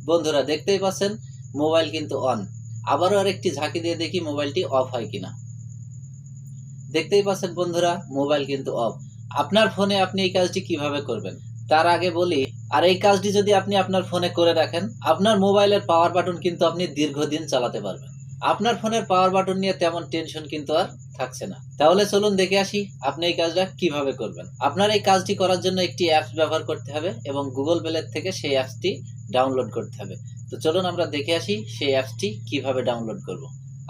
বন্ধুরা দেখতেই পাচ্ছেন মোবাইল কিন্তু অন। আবারও আরেকটি ঝাঁকি দিয়ে দেখি মোবাইলটি অফ হয় কিনা। দেখতেই পাচ্ছেন বন্ধুরা মোবাইল কিন্তু অফ। আপনার ফোনে আপনি এই কাজটি কিভাবে করবেন তার আগে বলি, আর এই কাজটি যদি আপনি আপনার ফোনে করে রাখেন, আপনার মোবাইলের পাওয়ার বাটন কিন্তু আপনি দীর্ঘদিন চালাতে পারবেন। আপনার ফোনের পাওয়ার বাটন নিয়ে তেমন টেনশন কিন্তু আর থাকছে না। তাহলে চলুন দেখে আসি আপনি এই কাজটা কিভাবে করবেন। আপনার এই কাজটি করার জন্য একটি অ্যাপস ব্যবহার করতে হবে এবং গুগল প্লে থেকে সেই অ্যাপসটি ডাউনলোড করতে হবে। তো চলুন আমরা দেখে আসি সেই অ্যাপসটি কিভাবে ডাউনলোড করব।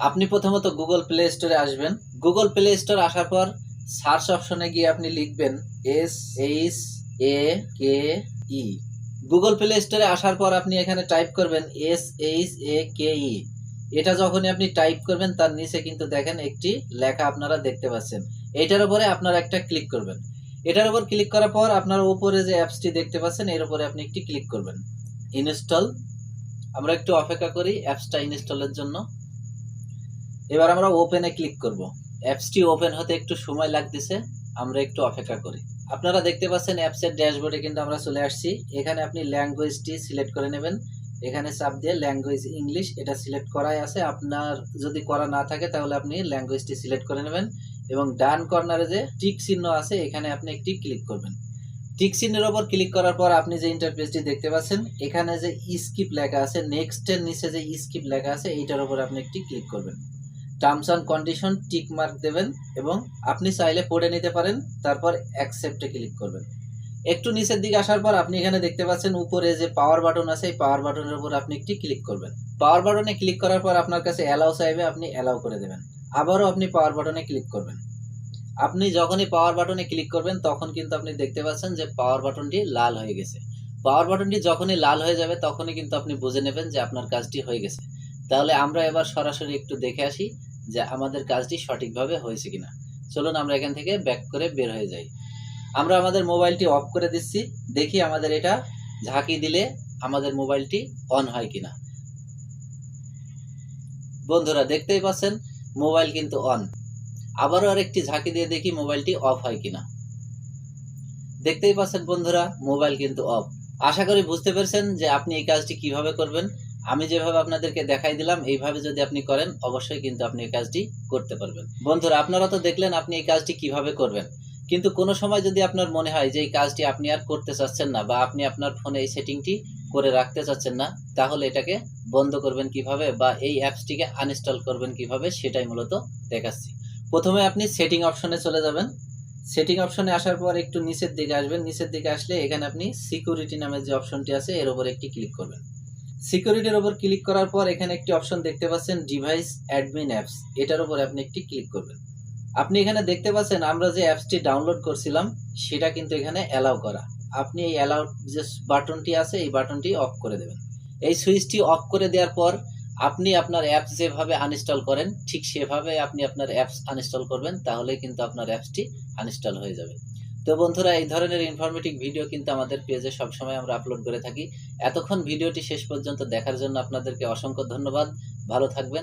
আপনি প্রথমত গুগল প্লে স্টোরে আসবেন। গুগল প্লে স্টোর আসার পর সার্চ অপশনে গিয়ে আপনি লিখবেন SHAKE। গুগল প্লে স্টোরে আসার পর আপনি এখানে টাইপ করবেন SHAKE। এটা যখনই আপনি টাইপ করবেন তার নিচে কিন্তু দেখেন একটি লেখা আপনারা দেখতে পাচ্ছেন। এটার উপরে আপনারা একটা ক্লিক করবেন। এটার উপর ক্লিক করার পর আপনার উপরে যে অ্যাপসটি দেখতে পাচ্ছেন এর উপরে আপনি একটি ক্লিক করবেন। ইনস্টল। আমরা একটু অপেক্ষা করি অ্যাপসটা ইনস্টলের জন্য। এবার আমরা ওপেনে ক্লিক করব। অ্যাপসটি ওপেন হতে একটু সময় লাগতেছে, আমরা একটু অপেক্ষা করি। আপনারা দেখতে পাচ্ছেন অ্যাপসের ড্যাশবোর্ডে কিন্তু আমরা চলে আসছি। এখানে আপনি ল্যাঙ্গুয়েজটি সিলেক্ট করে নেবেন। এখানে চাপ দিয়ে ল্যাঙ্গুয়েজ ইংলিশ এটা সিলেক্ট করাই আছে। আপনার যদি করা না থাকে তাহলে আপনি ল্যাঙ্গুয়েজটি সিলেক্ট করে নেবেন এবং ডান কর্নারে যে টিক চিহ্ন আছে এখানে আপনি একটি ক্লিক করবেন। টিক চিহ্নের উপর ক্লিক করার পর আপনি যে ইন্টারফেসটি দেখতে পাচ্ছেন এখানে যে স্কিপ লেখা আছে, নেক্সটের নিচে যে স্কিপ লেখা আছে এইটার উপর আপনি একটি ক্লিক করবেন। Terms and condition tick mark দেবেন এবং আপনি চাইলে পড়ে নিতে পারেন। তারপর অ্যাকসেপ্টে ক্লিক করবেন। একটু নিচের দিকে আসার পর আপনি এখানে দেখতে পাচ্ছেন উপরে যে পাওয়ার বাটন আছে এই পাওয়ার বাটনের উপর আপনি একটি ক্লিক করবেন। পাওয়ার বাটনে ক্লিক করার পর আপনার কাছে অ্যালাউ চাইবে, আপনি অ্যালাউ করে দেবেন। আবারও আপনি পাওয়ার বাটনে ক্লিক করবেন। আপনি যখনই পাওয়ার বাটনে ক্লিক করবেন তখন কিন্তু আপনি দেখতে পাচ্ছেন যে পাওয়ার বাটনটি লাল হয়ে গেছে। পাওয়ার বাটনটি যখনই লাল হয়ে যাবে তখনই কিন্তু আপনি বুঝে নেবেন যে আপনার কাজটি হয়ে গেছে। তাহলে আমরা এবার সরাসরি একটু দেখে আসি যে আমাদের কাজটি সঠিকভাবে হয়েছে কিনা। চলুন আমরা এখান থেকে ব্যাক করে বের হয়ে যাই। আমরা আমাদের মোবাইলটি অফ করে দিচ্ছি, দেখি আমাদের এটা ঝাঁকি দিলে আমাদের মোবাইলটি অন হয় কিনা। বন্ধুরা দেখতেই পাচ্ছেন মোবাইল কিন্তু অন। আবারও আরেকটি ঝাঁকি দিয়ে দেখি মোবাইলটি অফ হয় কিনা। দেখতেই পাচ্ছেন বন্ধুরা মোবাইল কিন্তু অফ। আশা করি বুঝতে পেরেছেন যে আপনি এই কাজটি কিভাবে করবেন। আমি যেভাবে আপনাদেরকে দেখাই দিলাম এইভাবে যদি আপনি করেন অবশ্যই কিন্তু আপনি এই কাজটি করতে পারবেন। বন্ধুরা আপনারা তো দেখলেন আপনি এই কাজটি কিভাবে করবেন, কিন্তু কোনো সময় যদি আপনার মনে হয় যে এই কাজটি আপনি আর করতে চাচ্ছেন না বা আপনি আপনার ফোনে এই সেটিংটি করে রাখতে চাচ্ছেন না, তাহলে এটাকে বন্ধ করবেন কিভাবে বা এই অ্যাপসটিকে আনইনস্টল করবেন কিভাবে সেটাই মূলত দেখাচ্ছি। প্রথমে আপনি সেটিং অপশনে চলে যাবেন। সেটিং অপশনে আসার পর একটু নিচের দিকে আসবেন। নিচের দিকে আসলে এখানে আপনি সিকিউরিটি নামের যে অপশনটি আছে এর উপর একটি ক্লিক করবেন। সিকিউরিটির উপর ক্লিক করার পর এখানে একটি অপশন দেখতে পাচ্ছেন ডিভাইস অ্যাডমিন অ্যাপস, এটার উপর আপনি একটি ক্লিক করবেন। আপনি এখানে দেখতে পাচ্ছেন আমরা যে অ্যাপসটি ডাউনলোড করছিলাম সেটা কিন্তু এখানে অ্যালাউ করা। আপনি এই অ্যালাউ যে বাটনটি আছে এই বাটনটি অফ করে দেবেন। এই সুইচটি অফ করে দেওয়ার পর আপনি আপনার অ্যাপস যেভাবে আনইনস্টল করেন ঠিক সেভাবে আপনি আপনার অ্যাপস আনইনস্টল করবেন, তাহলে কিন্তু আপনার অ্যাপসটি আনইনস্টল হয়ে যাবে। তো বন্ধুরা এই ধরনের ইনফরমেটিভ ভিডিও কিন্তু আমাদের পেজে সবসময় আমরা আপলোড করে থাকি। এতক্ষণ ভিডিওটি শেষ পর্যন্ত দেখার জন্য আপনাদেরকে অসংখ্য ধন্যবাদ। ভালো থাকবেন।